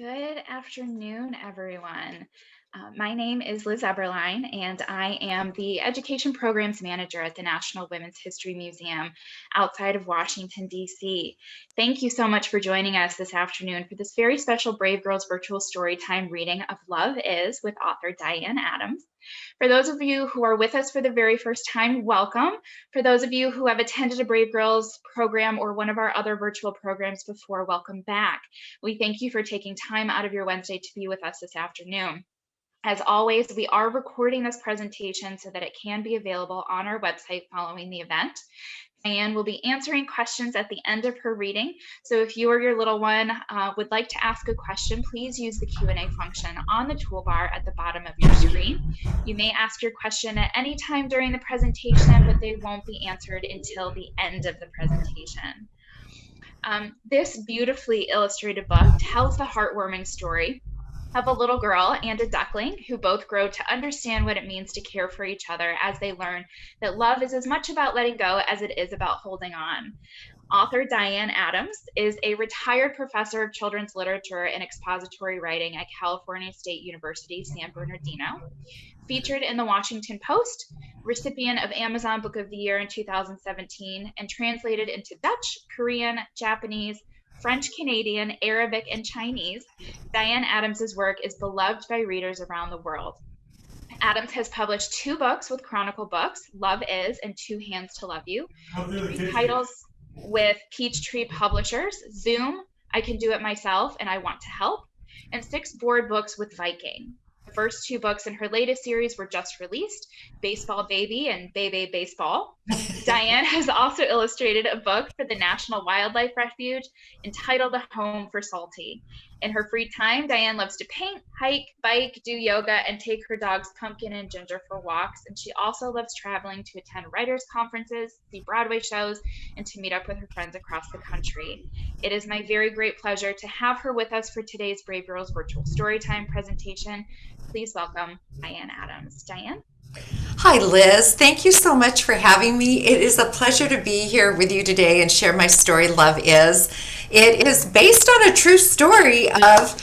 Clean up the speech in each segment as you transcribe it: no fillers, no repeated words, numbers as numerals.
Good afternoon, everyone. My name is Liz Eberline, and I am the Education Programs Manager at the National Women's History Museum outside of Washington, D.C. Thank you so much for joining us this afternoon for this very special Brave Girls Virtual Storytime reading of Love Is with author Diane Adams. For those of you who are with us for the very first time, welcome. For those of you who have attended a Brave Girls program or one of our other virtual programs before, welcome back. We thank you for taking time out of your Wednesday to be with us this afternoon. As always, we are recording this presentation so that it can be available on our website following the event. Diane will be answering questions at the end of her reading. So if you or your little one would like to ask a question, please use the Q&A function on the toolbar at the bottom of your screen. You may ask your question at any time during the presentation, but they won't be answered until the end of the presentation. This beautifully illustrated book tells the heartwarming story of a little girl and a duckling who both grow to understand what it means to care for each other as they learn that love is as much about letting go as it is about holding on. Author Diane Adams is a retired professor of children's literature and expository writing at California State University, San Bernardino. Featured in the Washington Post, recipient of Amazon Book of the Year in 2017, and translated into Dutch, Korean, Japanese, French, Canadian, Arabic, and Chinese, Diane Adams's work is beloved by readers around the world. Adams has published 2 books with Chronicle Books, Love Is and 2 Hands to Love You, 3 titles with Peachtree Publishers, Zoom, I Can Do It Myself, and I Want to Help, and 6 board books with Viking. The first 2 books in her latest series were just released, Baseball Baby and Bebe Baseball. Diane has also illustrated a book for the National Wildlife Refuge entitled A Home for Salty. In her free time, Diane loves to paint, hike, bike, do yoga, and take her dogs Pumpkin and Ginger for walks. And she also loves traveling to attend writers' conferences, see Broadway shows, and to meet up with her friends across the country. It is my very great pleasure to have her with us for today's Brave Girls Virtual Storytime presentation. Please welcome Diane Adams. Diane? Hi, Liz. Thank you so much for having me. It is a pleasure to be here with you today and share my story, Love Is. It is based on a true story of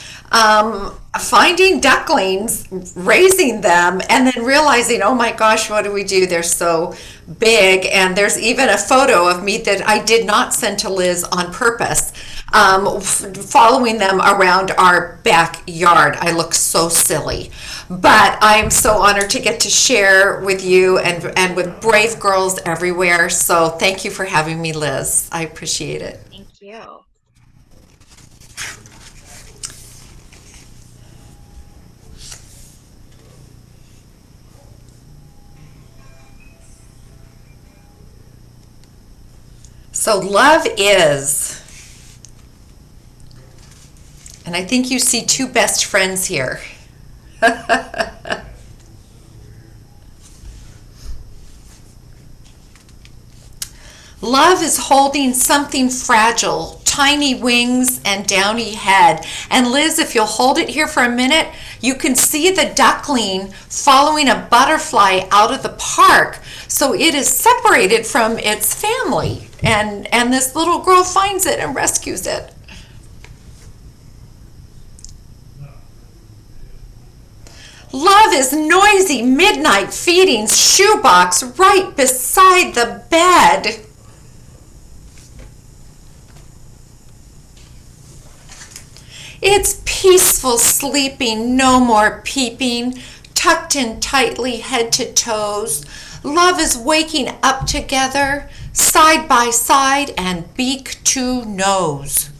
finding ducklings, raising them, and then realizing, oh my gosh, what do we do? They're so big. And there's even a photo of me that I did not send to Liz on purpose, following them around our backyard. I look so silly. But I'm so honored to get to share with you and with brave girls everywhere. So thank you for having me, Liz. I appreciate it. Thank you. So love is, and I think you see 2 best friends here. Love is holding something fragile, tiny wings and downy head. And Liz, if you'll hold it here for a minute, you can see the duckling following a butterfly out of the park. So it is separated from its family. And this little girl finds it and rescues it. Love is noisy midnight feeding shoebox right beside the bed. It's peaceful sleeping, no more peeping, tucked in tightly head to toes. Love is waking up together, side by side and beak to nose.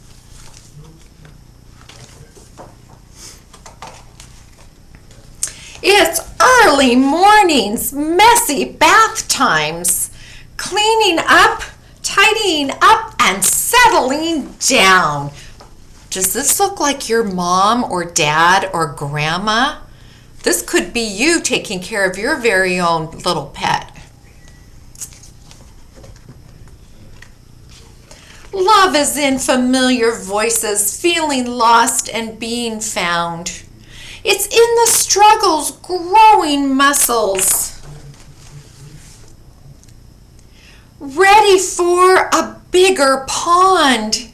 It's early mornings, messy bath times, cleaning up, tidying up, and settling down. Does this look like your mom or dad or grandma? This could be you taking care of your very own little pet. Love is in familiar voices, feeling lost and being found. It's in the struggles, growing muscles. Ready for a bigger pond.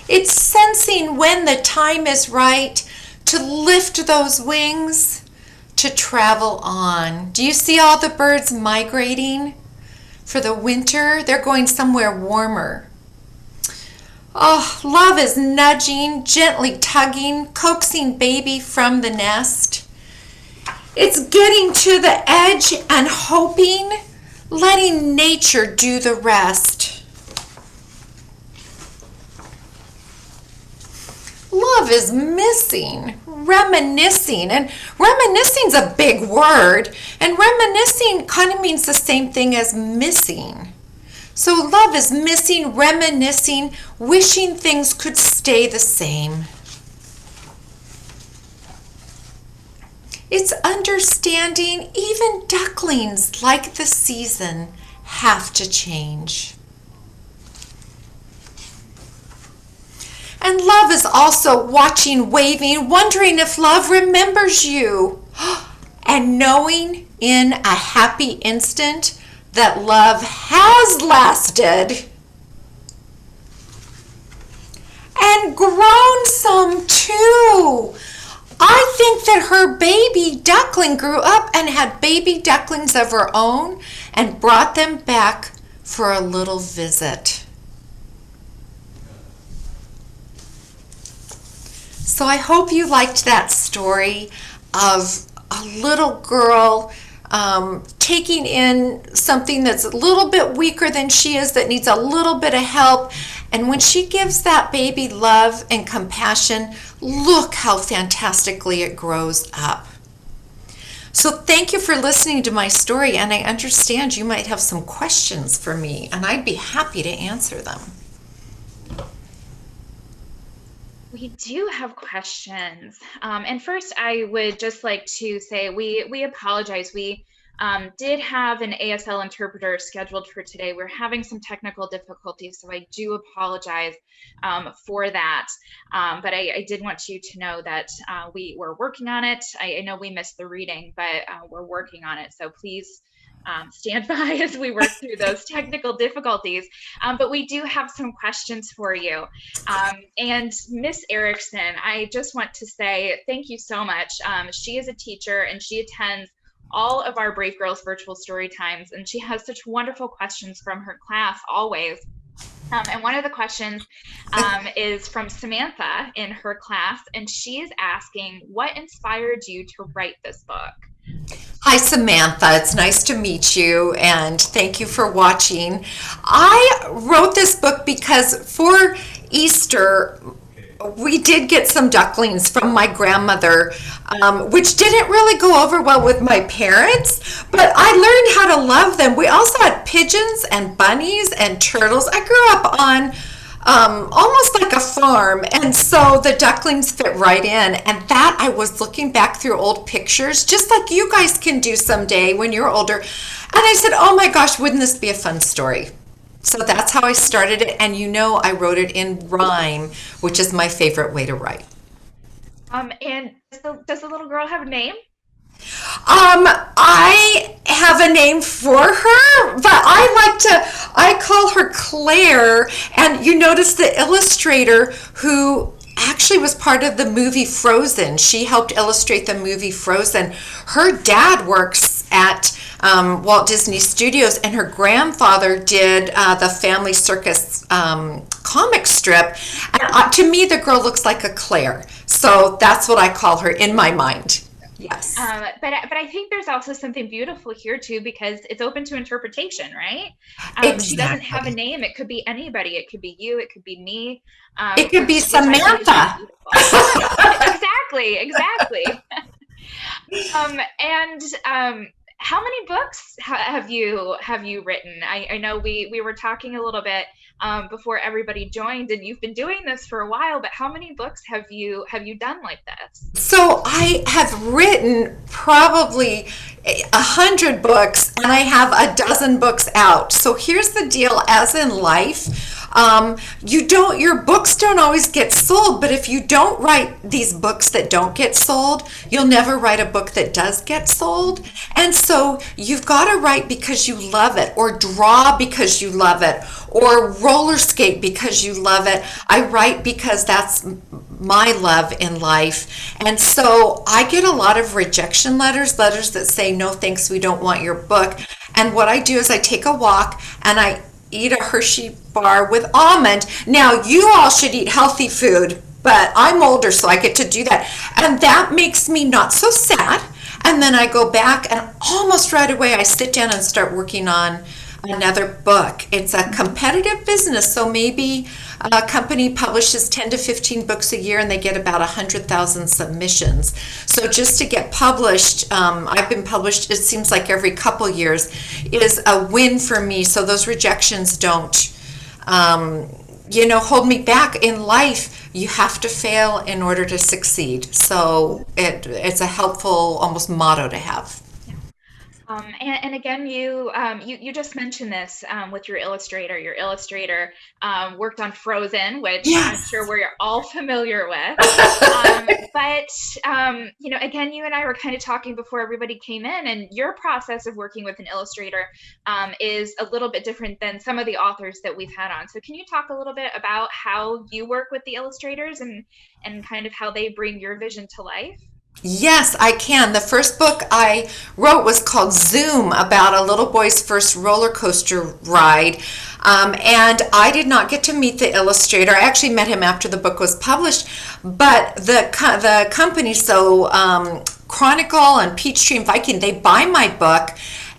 It's sensing when the time is right to lift those wings, to travel on. Do you see all the birds migrating for the winter? They're going somewhere warmer. Oh, love is nudging, gently tugging, coaxing baby from the nest. It's getting to the edge and hoping, letting nature do the rest. Love is missing, reminiscing, and reminiscing's a big word, and reminiscing kind of means the same thing as missing. So love is missing, reminiscing, wishing things could stay the same. It's understanding even ducklings, like the season, have to change. And love is also watching, waving, wondering if love remembers you, and knowing in a happy instant that love has lasted and grown some too. I think that her baby duckling grew up and had baby ducklings of her own and brought them back for a little visit. So I hope you liked that story of a little girl taking in something that's a little bit weaker than she is, that needs a little bit of help. And when she gives that baby love and compassion, look how fantastically it grows up. So thank you for listening to my story, and I understand you might have some questions for me, and I'd be happy to answer them. We do have questions. And first, I would just like to say we apologize. We did have an ASL interpreter scheduled for today. We're having some technical difficulties, so I do apologize for that. But I did want you to know that we were working on it. I know we missed the reading, but we're working on it. So please stand by as we work through those technical difficulties. But we do have some questions for you. And Miss Erickson, I just want to say thank you so much. She is a teacher and she attends all of our Brave Girls Virtual Storytimes, and she has such wonderful questions from her class always. And one of the questions is from Samantha in her class, and she is asking, what inspired you to write this book? Hi, Samantha. It's nice to meet you, and thank you for watching. I wrote this book because for Easter, we did get some ducklings from my grandmother, which didn't really go over well with my parents, but I learned how to love them. We also had pigeons and bunnies and turtles. I grew up on almost like a farm, and so the ducklings fit right in. And that, I was looking back through old pictures, just like you guys can do someday when you're older, and I said, oh my gosh, wouldn't this be a fun story? So that's how I started it, and I wrote it in rhyme, which is my favorite way to write. And does the little girl have a name? I have a name for her, but I call her Claire, and you notice the illustrator who actually was part of the movie Frozen. She helped illustrate the movie Frozen. Her dad works at Walt Disney Studios, and her grandfather did the Family Circus comic strip. And to me, the girl looks like a Claire. So that's what I call her in my mind. Yes. But I think there's also something beautiful here too, because it's open to interpretation, right? Exactly. She doesn't have a name. It could be anybody. It could be you. It could be me. It could be Samantha. Exactly. How many books have you written? I know we were talking a little bit before everybody joined, and you've been doing this for a while, but how many books have you done like this? So I have written probably 100 books, and I have a dozen books out. So here's the deal, as in life, Your books don't always get sold, but if you don't write these books that don't get sold, you'll never write a book that does get sold. And so you've got to write because you love it, or draw because you love it, or roller skate because you love it. I write because that's my love in life. And so I get a lot of rejection letters that say, no thanks, we don't want your book. And what I do is I take a walk and I eat a Hershey bar with almond. Now, you all should eat healthy food, but I'm older, so I get to do that. And that makes me not so sad. And then I go back and almost right away I sit down and start working on another book. It's a competitive business, so maybe a company publishes 10 to 15 books a year and they get about 100,000 submissions. So just to get published, I've been published, it seems like every couple years, is a win for me. So those rejections don't, hold me back in life. You have to fail in order to succeed. So it's a helpful almost motto to have. And again, you just mentioned this with your illustrator. Your illustrator worked on Frozen, which Yes. I'm sure we're all familiar with. But again, you and I were kind of talking before everybody came in, and your process of working with an illustrator is a little bit different than some of the authors that we've had on. So can you talk a little bit about how you work with the illustrators and kind of how they bring your vision to life? Yes, I can. The first book I wrote was called Zoom, about a little boy's first roller coaster ride. And I did not get to meet the illustrator. I actually met him after the book was published. But the company, so Chronicle and Peachtree and Viking, they buy my book.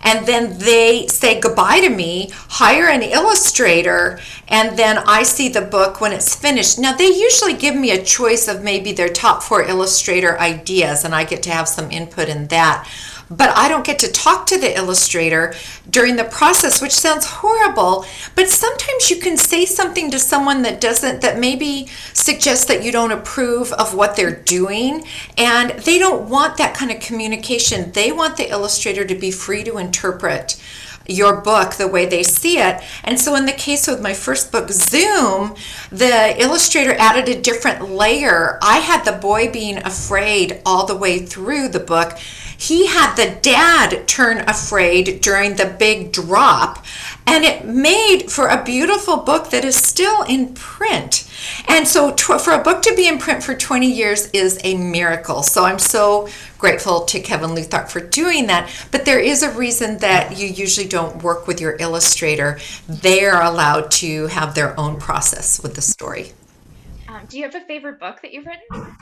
And then they say goodbye to me, hire an illustrator, and then I see the book when it's finished. Now, they usually give me a choice of maybe their top 4 illustrator ideas, and I get to have some input in that. But I don't get to talk to the illustrator during the process, which sounds horrible. But sometimes you can say something to someone that maybe suggests that you don't approve of what they're doing. And they don't want that kind of communication. They want the illustrator to be free to interpret your book the way they see it. And so in the case with my first book, Zoom, the illustrator added a different layer. I had the boy being afraid all the way through the book. He had the dad turn afraid during the big drop, and it made for a beautiful book that is still in print. And so for a book to be in print for 20 years is a miracle. So I'm so grateful to Kevin Luthark for doing that. But there is a reason that you usually don't work with your illustrator. They are allowed to have their own process with the story. Do you have a favorite book that you've written?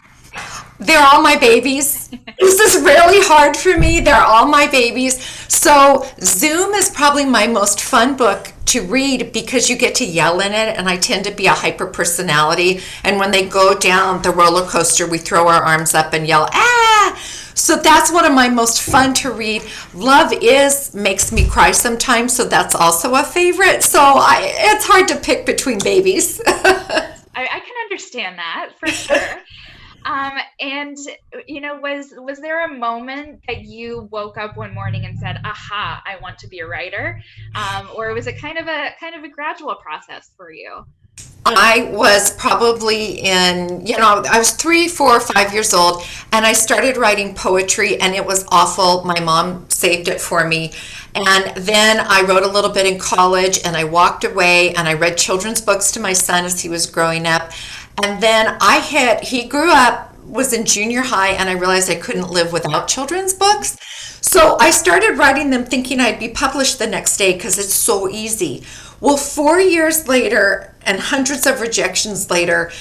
They're all my babies. This is really hard for me. They're all my babies. So Zoom is probably my most fun book to read because you get to yell in it, and I tend to be a hyper personality. And when they go down the roller coaster, we throw our arms up and yell, ah! So that's one of my most fun to read. Love Is makes me cry sometimes, so that's also a favorite. So it's hard to pick between babies. I can understand that for sure. And was there a moment that you woke up one morning and said, aha, I want to be a writer? Or was it kind of a gradual process for you? I was probably I was 3, 4, 5 years old, and I started writing poetry, and it was awful. My mom saved it for me. And then I wrote a little bit in college, and I walked away, and I read children's books to my son as he was growing up. And then he grew up, was in junior high, and I realized I couldn't live without children's books. So I started writing them thinking I'd be published the next day because it's so easy. Well, 4 years later and hundreds of rejections later,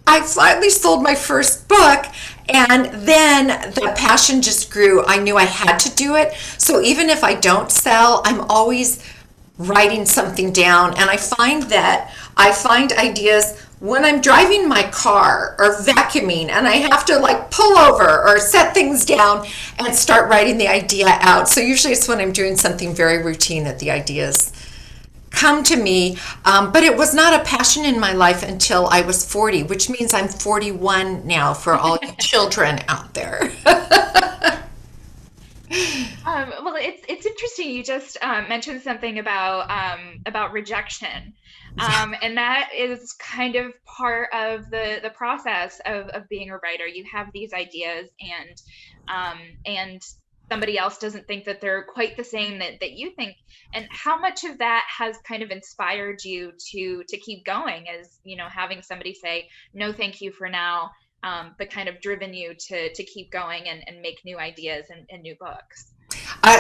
I finally sold my first book, and then the passion just grew. I knew I had to do it. So even if I don't sell, I'm always writing something down, and I find ideas when I'm driving my car or vacuuming, and I have to pull over or set things down and start writing the idea out. So usually it's when I'm doing something very routine that the ideas come to me. But it was not a passion in my life until I was 40, which means I'm 41 now for all you children out there. Well, it's interesting. You just mentioned something about rejection, Yeah. and that is kind of part of the process of being a writer. You have these ideas, and somebody else doesn't think that they're quite the same that you think. And how much of that has kind of inspired you to keep going? As you know, having somebody say no, thank you for now. But kind of driven you to keep going and make new ideas and new books.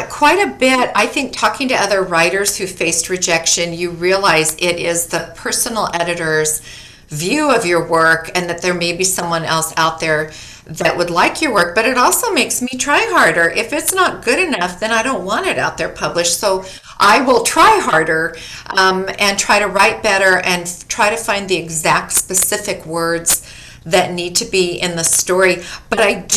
Quite a bit. I think talking to other writers who faced rejection, you realize it is the personal editor's view of your work, and that there may be someone else out there that would like your work, but it also makes me try harder. If it's not good enough, then I don't want it out there published. So I will try harder, and try to write better and try to find the exact specific words that need to be in the story. But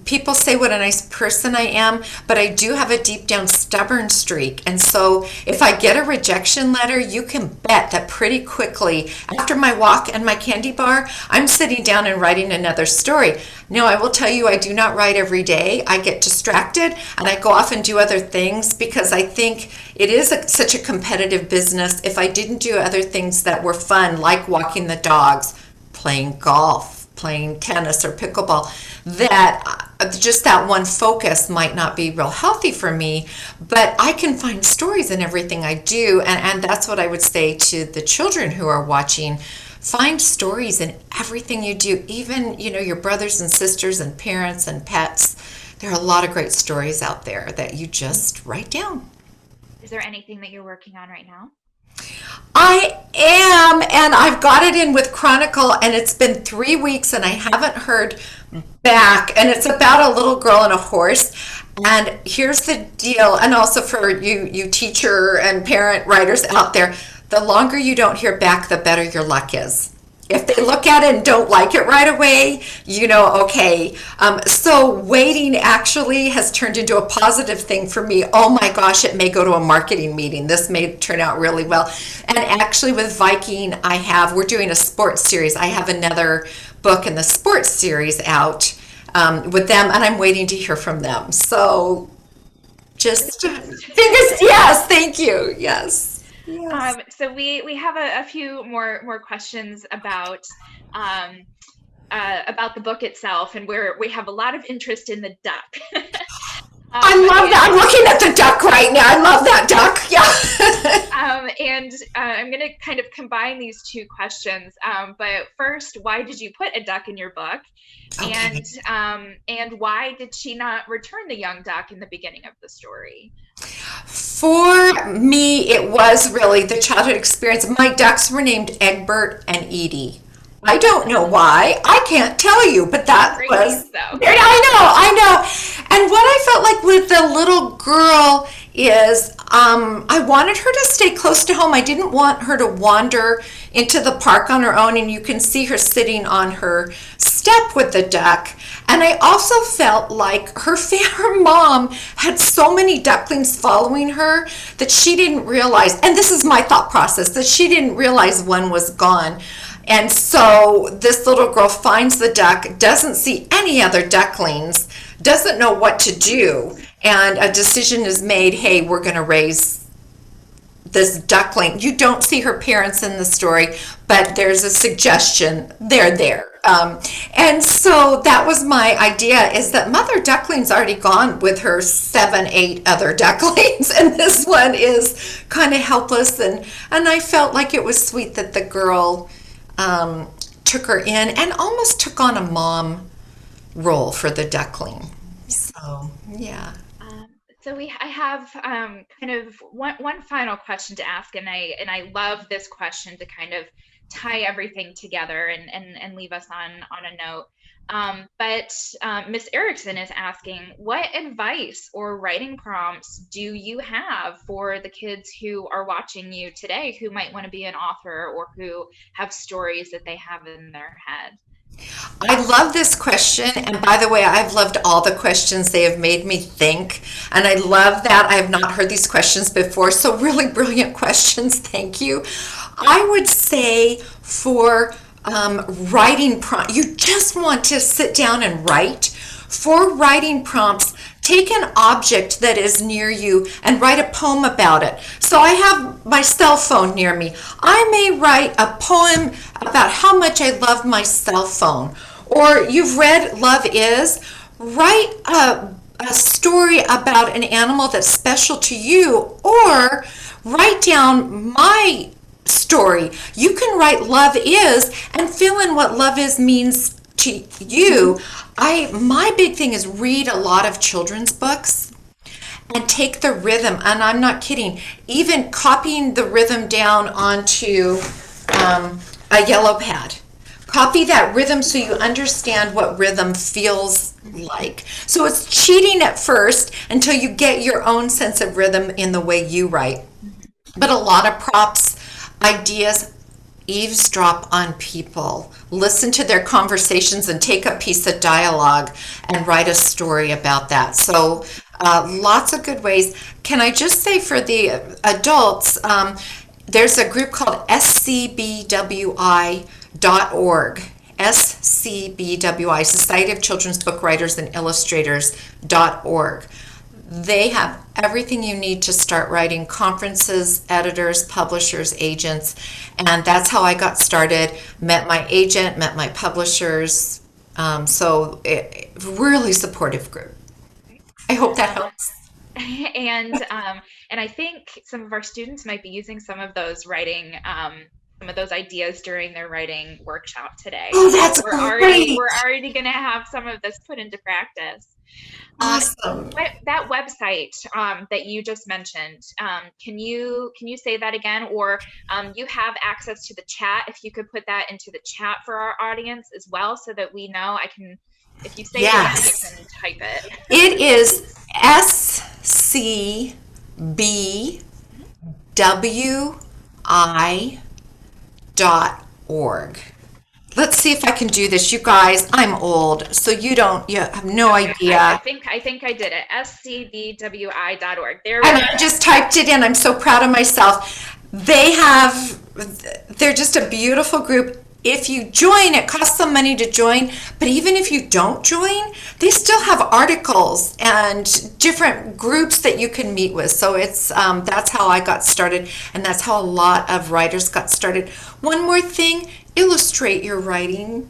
people say what a nice person I am, but I do have a deep down stubborn streak. And so if I get a rejection letter, you can bet that pretty quickly after my walk and my candy bar, I'm sitting down and writing another story. No, I will tell you, I do not write every day. I get distracted and I go off and do other things, because I think it is such a competitive business. If I didn't do other things that were fun, like walking the dogs, playing golf, playing tennis or pickleball, that just that one focus might not be real healthy for me. But I can find stories in everything I do, and that's what I would say to the children who are watching. Find stories in everything you do, even your brothers and sisters and parents and pets. There are a lot of great stories out there that you just write down. Is there anything that you're working on right now? I am, and I've got it in with Chronicle, and it's been 3 weeks, and I haven't heard back. And it's about a little girl and a horse. And here's the deal, and also for you teacher and parent writers out there, the longer you don't hear back, the better your luck is. If they look at it and don't like it right away, okay. So waiting actually has turned into a positive thing for me. Oh my gosh, it may go to a marketing meeting. This may turn out really well. And actually with Viking, we're doing a sports series. I have another book in the sports series out with them, and I'm waiting to hear from them. So just fingers, yes, thank you, yes. Yes. So we have a few more questions about the book itself, and we have a lot of interest in the duck. I love that. I'm looking at the duck right now. I love that duck. Yeah. And I'm going to kind of combine these two questions. But first, why did you put a duck in your book? Okay. And why did she not return the young duck in the beginning of the story? For me, it was really the childhood experience. My ducks were named Egbert and Edie. I don't know why. I can't tell you, but that Great was. names, though. I know. And what I felt like with the little girl is I wanted her to stay close to home. I didn't want her to wander into the park on her own, and you can see her sitting on her step with the duck. And I also felt like her mom had so many ducklings following her that she didn't realize, and this is my thought process, that she didn't realize one was gone. And so this little girl finds the duck, doesn't see any other ducklings, doesn't know what to do, and a decision is made, hey, we're going to raise this duckling. You don't see her parents in the story, but there's a suggestion they're there. And so that was my idea, is that Mother Duckling's already gone with her 7, 8 other ducklings, and this one is kind of helpless. And I felt like it was sweet that the girl took her in and almost took on a mom role for the duckling. So, yeah. So I have kind of one final question to ask, and I love this question to kind of tie everything together and leave us on a note. But Miss Erickson is asking, what advice or writing prompts do you have for the kids who are watching you today, who might want to be an author or who have stories that they have in their head? I love this question, and by the way, I've loved all the questions. They have made me think, and I love that. I have not heard these questions before, so really brilliant questions. Thank you. I would say for writing prompt, you just want to sit down and write. For writing prompts, take an object that is near you and write a poem about it. So I have my cell phone near me. I may write a poem about how much I love my cell phone. Or you've read Love Is, write a story about an animal that's special to you, or write down my story. You can write Love Is and fill in what love is means to you. My big thing is read a lot of children's books and take the rhythm, and I'm not kidding, even copying the rhythm down onto a yellow pad. Copy that rhythm so you understand what rhythm feels like. So it's cheating at first until you get your own sense of rhythm in the way you write. But a lot of props, ideas, eavesdrop on people. Listen to their conversations and take a piece of dialogue and write a story about that. So lots of good ways. Can I just say for the adults, there's a group called scbwi.org, SCBWI, Society of Children's Book Writers and Illustrators.org. They have everything you need to start writing: conferences, editors, publishers, agents, and that's how I got started. Met my agent, met my publishers, really supportive group. I hope that helps. And I think some of our students might be using some of those writing, some of those ideas during their writing workshop today. Oh, that's great. We're already going to have some of this put into practice. Awesome. That website that you just mentioned, can you say that again? Or you have access to the chat. If you could put that into the chat for our audience as well, so that we know. If you say yes. it again, you can type it. It is scbwi.org. Let's see if I can do this. You guys, I'm old, so you have no idea. I think I did it. scbwi.org. There. And I just typed it in. I'm so proud of myself. They're just a beautiful group. If you join, it costs some money to join, but even if you don't join, they still have articles and different groups that you can meet with. So it's that's how I got started, and that's how a lot of writers got started. One more thing, illustrate your writing.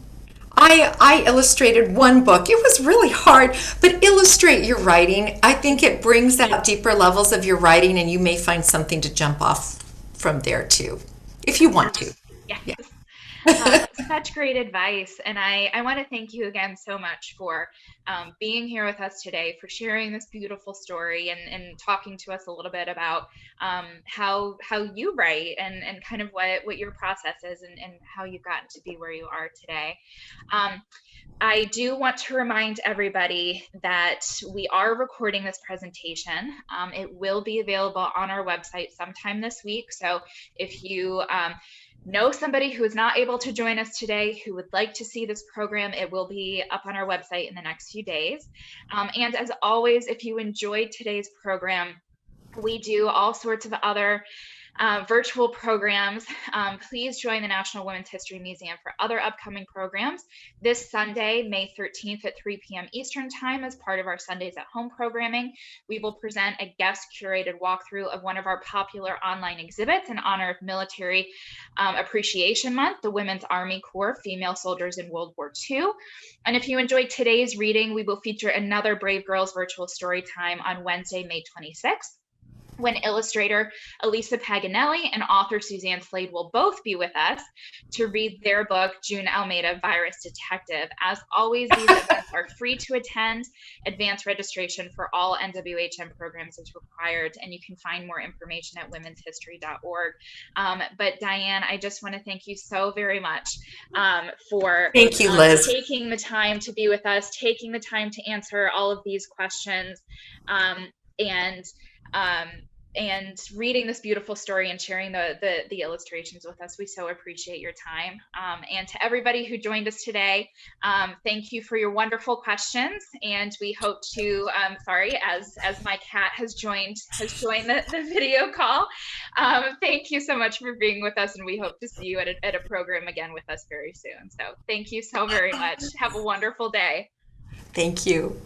I illustrated one book. It was really hard, but illustrate your writing. I think it brings out deeper levels of your writing, and you may find something to jump off from there too, if you want to. Yeah. Such great advice. And I want to thank you again so much for being here with us today, for sharing this beautiful story and talking to us a little bit about how you write and kind of what your process is and how you've gotten to be where you are today. I do want to remind everybody that we are recording this presentation. It will be available on our website sometime this week. So if you know somebody who is not able to join us today who would like to see this program, it will be up on our website in the next few days. And as always, if you enjoyed today's program, we do all sorts of other virtual programs. Please join the National Women's History Museum for other upcoming programs. This Sunday, May 13th at 3 p.m. Eastern Time, as part of our Sundays at Home programming, we will present a guest curated walkthrough of one of our popular online exhibits in honor of Military Appreciation Month, the Women's Army Corps Female Soldiers in World War II. And if you enjoyed today's reading, we will feature another Brave Girls Virtual Storytime on Wednesday, May 26th. When illustrator Elisa Paganelli and author Suzanne Slade will both be with us to read their book, June Almeida, Virus Detective. As always, these events are free to attend. Advanced registration for all NWHM programs is required, and you can find more information at womenshistory.org. But Diane, I just want to thank you so very much for thank you, Liz. Taking the time to be with us, taking the time to answer all of these questions, and reading this beautiful story and sharing the illustrations with us. We so appreciate your time. And to everybody who joined us today, thank you for your wonderful questions. And we hope to, as my cat has joined the video call. Thank you so much for being with us, and we hope to see you at a program again with us very soon. So thank you so very much. Have a wonderful day. Thank you.